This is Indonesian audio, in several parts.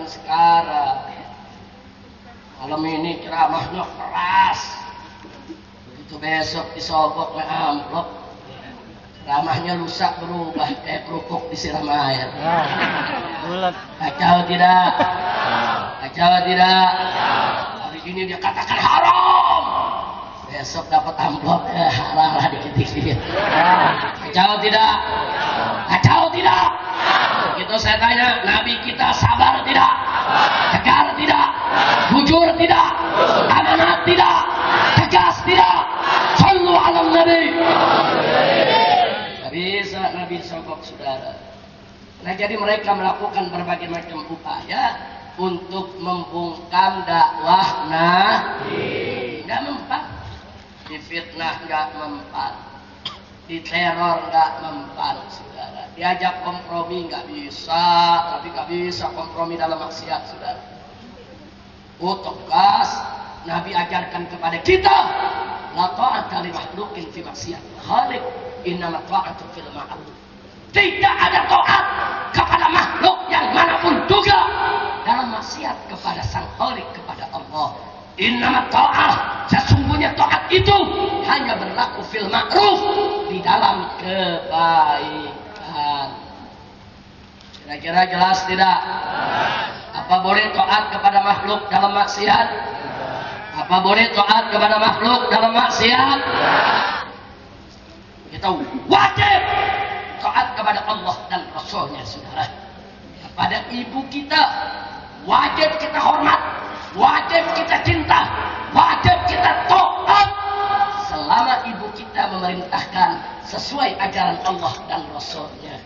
sekarang. Malam ini ceramahnya keras. Begitu besok disogok na amplop. Ceramahnya lusa berubah kayak kerupuk disiram air. Bulat. Kacau tidak? Kacau tidak? Hari ini dia katakan haram. Besok dapat amplop halal dikit-dikit. Kacau tidak? Kacau tidak? Begitu saya tanya, Nabi kita sabar tidak? Tegar tidak? Jujur tidak? Amanat tidak? Tegas tidak? Sallu ala Nabi. Tidak bisa Nabi sogok saudara. Nah jadi mereka melakukan berbagai macam upaya untuk membungkam dakwah Nabi. Nggak mempan. Difitnah nggak mempan, diteror nggak mempan, saudara. Diajak kompromi nggak bisa, tapi nggak bisa kompromi dalam maksiat, saudara. Tegas, Nabi ajarkan kepada kita, la ta'ata li makhluqin fi maksiat khaliq, innama ta'atu fil ma'ruf. Tidak ada taat kepada makhluk yang manapun juga dalam maksiat kepada sang khaliq, kepada Allah. Innama ta'ah, sesungguhnya taat itu hanya berlaku fil ma'ruf, di dalam kebaikan. Kira-kira jelas tidak? Apa boleh taat kepada makhluk dalam maksiat? Apa boleh taat kepada makhluk dalam maksiat? Kita wajib taat kepada Allah dan Rasulnya, saudara. Kepada ibu kita wajib kita hormat, wajib kita cinta, wajib kita taat selama ibu kita memerintahkan sesuai ajaran Allah dan Rasulnya.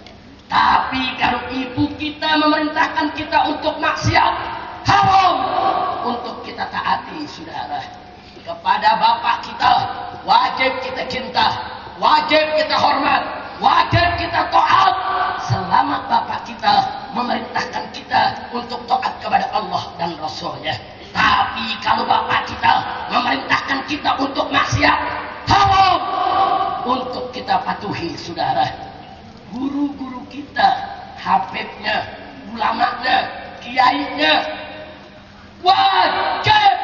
Tapi kalau ibu kita memerintahkan kita untuk maksiat, haram untuk kita taati, saudara. Kepada bapak kita wajib kita cinta, wajib kita hormat, wajib kita taat selama bapak kita memerintahkan kita untuk taat kepada Allah dan Rasulnya. Tapi kalau bapak kita memerintahkan kita untuk maksiat, haram untuk kita patuhi, saudara. Guru-guru kita, habibnya, ulamanya, kiainya, wajib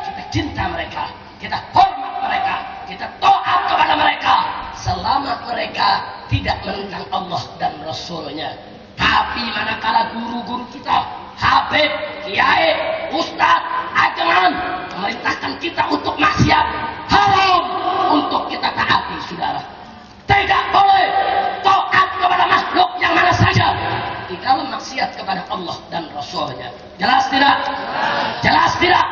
kita cinta mereka, kita hormat mereka, kita taat kepada mereka selama mereka tidak menentang Allah dan Rasulnya. Tapi manakala guru-guru kita, habib, kiai, ustaz, ajangan memerintahkan kita untuk maksiat, haram untuk kita taati, saudara. Tidak boleh taat kepada makhluk yang mana saja di dalam maksiat kepada Allah dan Rasulnya. Jelas tidak? Jelas tidak?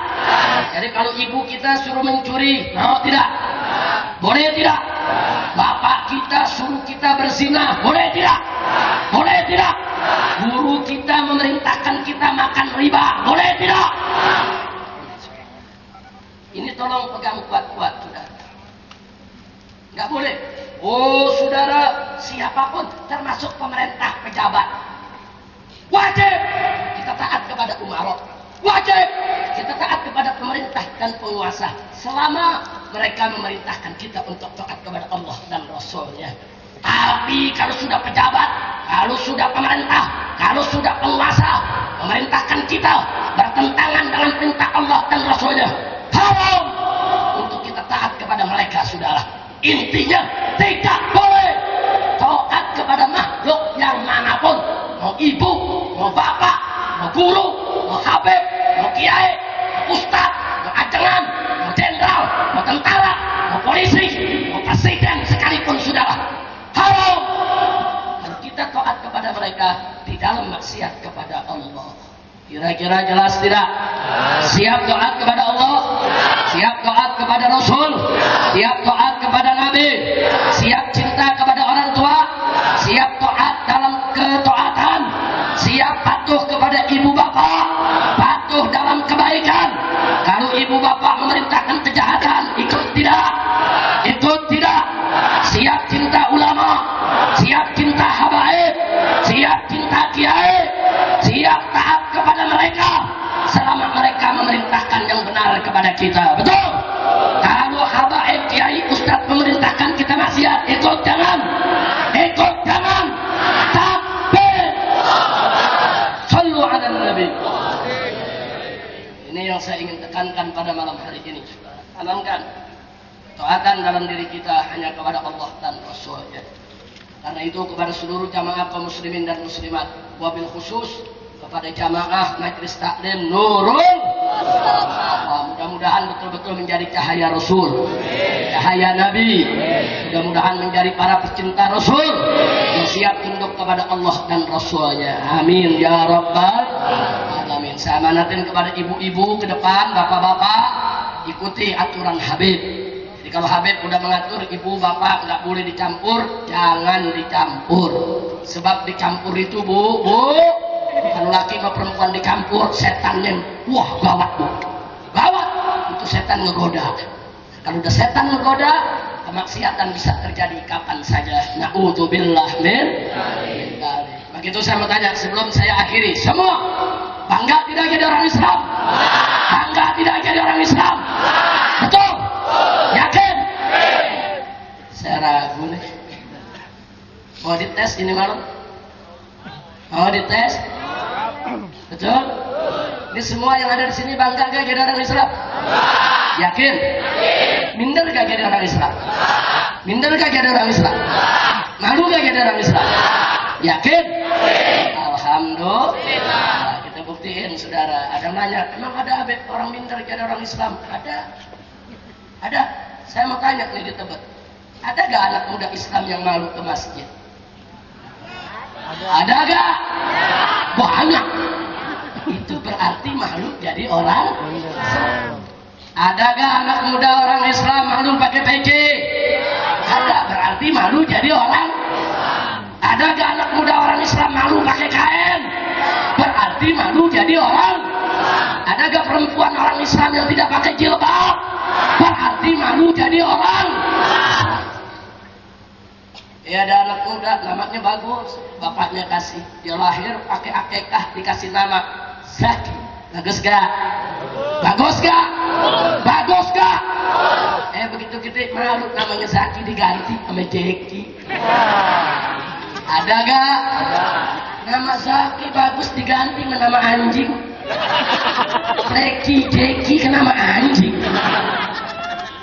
Jadi kalau ibu kita suruh mencuri, mau tidak? Boleh tidak? Bapak kita suruh kita berzina, boleh tidak? Boleh tidak? Guru kita memerintahkan kita makan riba, boleh tidak? Ini tolong pegang kuat-kuat, saudara. Nggak boleh. Oh, saudara, siapapun termasuk pemerintah, pejabat, wajib kita taat kepada umara, wajib kita taat kepada pemerintah dan penguasa selama mereka memerintahkan kita untuk taat kepada Allah dan Rasulnya. Tapi kalau sudah pejabat, kalau sudah pemerintah, kalau sudah penguasa memerintahkan kita bertentangan dengan perintah Allah dan Rasulnya, haram untuk kita taat kepada mereka, saudara. Intinya tidak boleh taat kepada makhluk yang manapun, mau ibu, mau bapak, mau guru, mau habib, mau kiai, mau ustaz, mau ajangan, mau jenderal, mau tentara, mau polisi, mau presiden sekalipun, saudara. Haram kalau kita taat kepada mereka di dalam maksiat kepada Allah. Kira-kira jelas tidak? Siap taat kepada Allah, siap taat kepada Rasul, siap taat kepada Nabi, siap cinta kepada orang tua, siap taat dalam ketaatan, siap patuh kepada ibu bapak, patuh dalam kebaikan. Kalau ibu bapak memerintahkan kejahatan, ikut tidak? Ikut tidak? Siap cinta ulama, siap cinta habaib, siap cinta kiai, siap taat kepada mereka selama mereka memerintahkan yang benar kepada kita. Betul? Kalau habaib, kiai, ustaz memerintahkan kita maksiat, ikut jangan, ikut jangan. Takbir. Sallu ala Nabi. tekankan pada malam hari ini. Tanamkan taatan dalam diri kita hanya kepada Allah dan Rasul-Nya. Karena itu kepada seluruh jamaah kaum muslimin dan muslimat, wabil khusus kepada jamaah Majelis Taklim Nurul Allah, mudah-mudahan betul-betul menjadi cahaya Rasul, cahaya Nabi. Mudah-mudahan menjadi para pecinta Rasul yang siap tunduk kepada Allah dan Rasul-Nya. Amin ya rabbal alamin. Saya amanatin kepada ibu-ibu ke depan, bapak-bapak, ikuti aturan Habib. Jadi kalau Habib udah mengatur ibu bapak nggak boleh dicampur, jangan dicampur. Sebab dicampur itu bu, kalau laki sama perempuan dicampur, setannya wah gawat bu, gawat. Itu setan ngegoda. Kalau udah setan ngegoda, kemaksiatan bisa terjadi kapan saja. Na'udzubillah min dzalik. Begitu saya mau tanya sebelum saya akhiri, semua bangga tidak jadi orang Islam? Bangga tidak jadi orang Islam? Betul? Yakin? Saya ragu nih. Mau dites ini malam? Mau dites? Betul? Ini semua yang ada di sini bangga gak jadi orang Islam? Yakin? Minder gak jadi orang Islam? Minder gak jadi orang Islam? Malu gak jadi orang Islam? Yakin? Alhamdulillah. Kita buktiin saudara. Ada nanya, emang ada Habib orang minder jadi orang Islam? Ada. Ada. Saya mau tanya nih di Tebet. Ada gak anak muda Islam yang malu ke masjid? Ada gak? Banyak. Itu berarti malu jadi orang Islam. Ada gak anak muda orang Islam malu pakai peci? Ada, berarti malu jadi orang Islam. Ada gak anak muda orang Islam malu pakai kain? Berarti malu jadi orang Islam. Ada gak perempuan orang Islam yang tidak pakai jilbab? Berarti malu jadi orang Islam. Ya ada anak muda namanya bagus, bapaknya kasih, dia lahir pakai akekah dikasih nama Zaki. Bagus gak? Bagus gak? Bagus gak? Begitu gede malu namanya Zaki diganti sama Jeki. Ada gak? Nama Zaki bagus diganti sama nama anjing. Jeki ke nama anjing.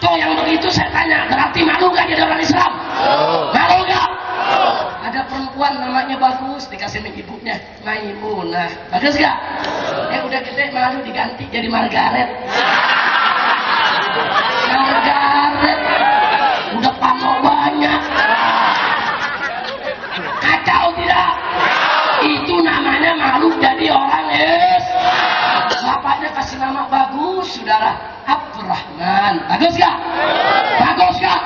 Tuh yang begitu saya tanya, berarti malu gak jadi orang Islam? Malu gak? Ada perempuan namanya bagus dikasih sama ibunya Maimunah. Bagus gak? Udah gede malu diganti jadi Margaret. Margaret udah pano banyak. Kacau tidak? Itu namanya malu jadi orang Islam. Bapaknya kasih nama bagus, saudara, Abdurrahman. Bagus gak? Bagus gak?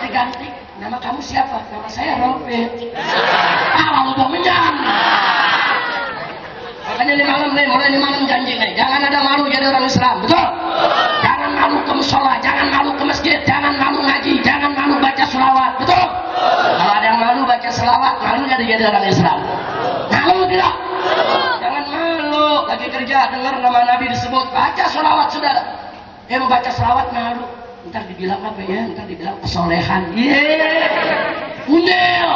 Diganti, nama kamu siapa? Nama saya Robert. Lalu mau menyang. Makanya ini malam nih, mulai ini malam janji nih, jangan ada malu jadi orang Islam, betul? Jangan malu ke musola, jangan malu ke masjid, jangan malu ngaji, jangan malu baca selawat, betul? Kalau ada yang malu baca selawat, malu jadi orang Islam. Malu tidak? Jangan malu, lagi kerja dengar nama Nabi disebut, baca selawat saudara. Mau baca selawat malu, ntar dibilang apa ya? Ntar dibilang kesolehan. Unyil.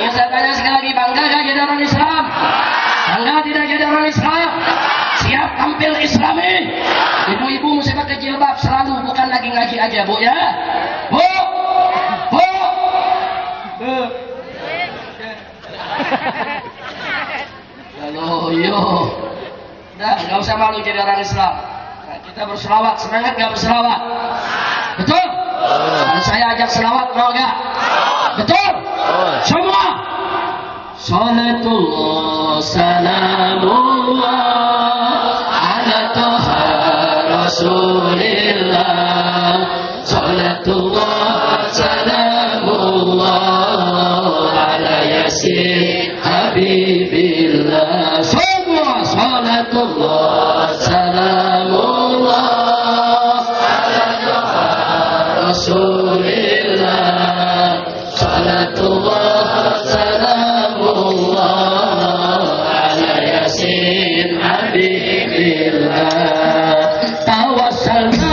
Ya saya tanya sekali lagi, bangga gak jadi orang Islam? Bangga tidak jadi orang Islam? Siap tampil Islami? Ibu-ibu mesti pakai jilbab selalu, bukan lagi ngaji aja bu ya. Bu, bu, bu. Halo, yo. Udah, nggak usah malu jadi orang Islam. Nah, kita berselawat, semangat nggak berselawat? Betul? Kalau saya ajak selawat, mau nggak? Betul? Semua. Salatullah, salamullah ala toha Rasulillah. Salatullah, salamullah ala yasin Habibillah. Semua. Salatullah, salamullah ala toha Rasulillah. Salatullah, salamullah ala yasin Habibillah. Tawassalna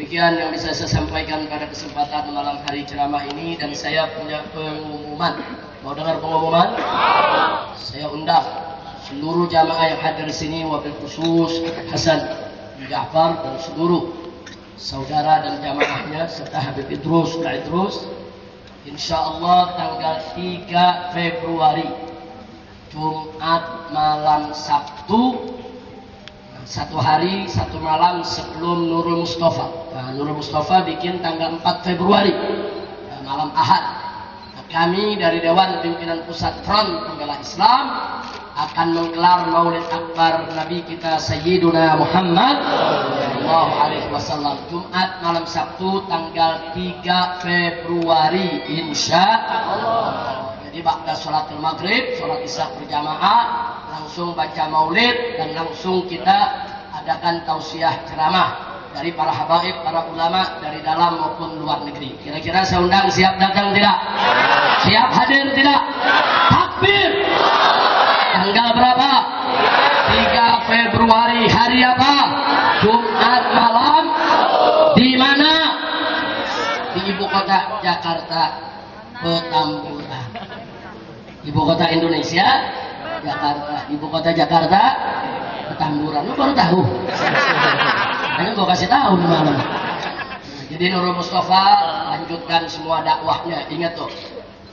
Demikian yang bisa saya sampaikan pada kesempatan malam hari ceramah ini, dan saya punya pengumuman. Mau dengar pengumuman? Saya undang seluruh jamaah yang hadir di sini, wabil khusus Hasan bin Ja'far dan seluruh saudara dan jamaahnya serta Habib Idrus, insya Allah tanggal 3 Februari Jumat malam Sabtu, satu hari satu malam sebelum Nurul Mustafa. Nah, Nurul Mustafa bikin tanggal 4 Februari malam Ahad. Nah, kami dari Dewan Pimpinan Pusat Front Pembela Islam akan menggelar Maulid Akbar Nabi kita Sayyiduna Muhammad sallallahu alaihi wasallam Jumat malam Sabtu tanggal 3 Februari insya Allah. Jadi ba'da sholatul maghrib, sholat isya berjamaah, langsung baca maulid dan langsung kita adakan tausiah ceramah dari para habaib, para ulama dari dalam maupun luar negeri. Kira-kira saya undang, siap datang tidak? Siap hadir tidak? Takbir! Tanggal berapa? 3 Februari, hari apa? Jumat malam. Di mana? Di ibu kota Jakarta, Petamburan. Ibu kota Indonesia, Jakarta. Ibu kota Jakarta, Petamburan. Lu baru tahu? Hanya gua kasih tahu malam. Jadi Nurul Mustafa lanjutkan semua dakwahnya. Ingat tuh.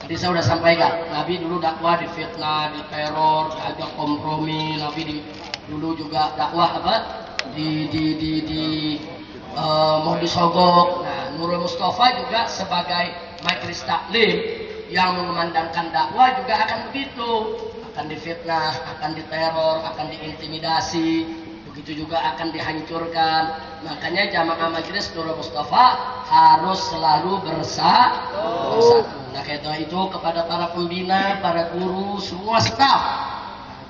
Tadi saya sudah sampaikan, Nabi dulu dakwah di fitnah, di teror, diajak kompromi. Nabi dulu juga dakwah apa? Mau disogok. Nah, Nurul Mustafa juga sebagai majelis taklim yang mengumandangkan dakwah juga akan begitu, akan difitnah, akan diteror, akan diintimidasi, begitu juga akan dihancurkan. Makanya jamaah majelis Nurul Mustafa harus selalu bersatu. Nah, itu kepada para pembina, para guru, semua staf.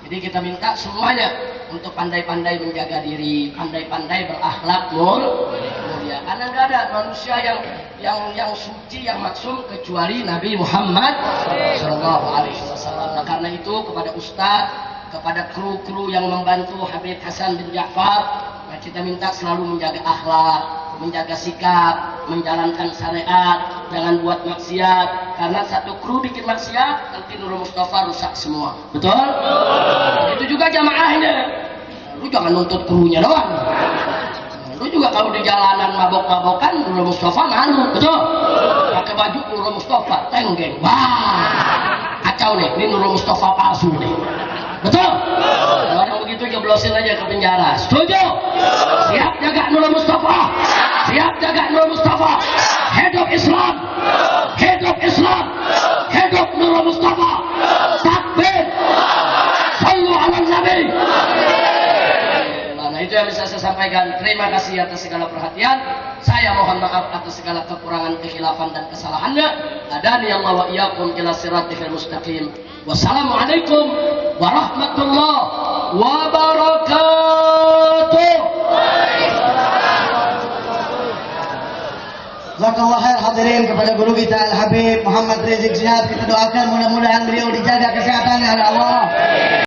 Jadi kita minta semuanya untuk pandai-pandai menjaga diri, pandai-pandai berakhlak mulia. Karena nggak ada manusia yang suci, yang maksum kecuali Nabi Muhammad Sallallahu Alaihi Wasallam. Nah, karena itu kepada ustadz, kepada kru-kru yang membantu Habib Hasan bin Ja'far, nah kita minta selalu menjaga akhlak, menjaga sikap, menjalankan syariat, jangan buat maksiat. Karena satu kru bikin maksiat, nanti Nurul Mustafa rusak semua. Betul? Itu juga jamaahnya. Lu jangan nuntut krunya doang. Lu juga kalau di jalanan mabok-mabokan, Nurul Mustafa malu. Betul? Pakai baju Nurul Mustafa, tenggeng. Wah, kacau nih. Ini Nurul Mustafa palsu nih. Betul? Kalau orang begitu jeblosin aja ke penjara. Setuju? Siap jaga Nurul Mustafa. Siap jaga Nurul Mustafa. Hidup Islam. Hidup Islam. Hidup Nurul Mustafa. Takbir. Sallu ala Nabi. Nah, itu yang bisa saya sampaikan. Terima kasih atas segala perhatian. Saya mohon maaf atas segala kekurangan, kekhilafan dan kesalahannya. Hadani Allah wa iyyakum ila siratal mustaqim. Wassalamualaikum warahmatullahi wabarakatuh. Jazakallah khair hadirin. Kepada guru kita Al Habib Muhammad Rizik Syihab kita doakan mudah-mudahan beliau dijaga kesehatannya oleh Allah.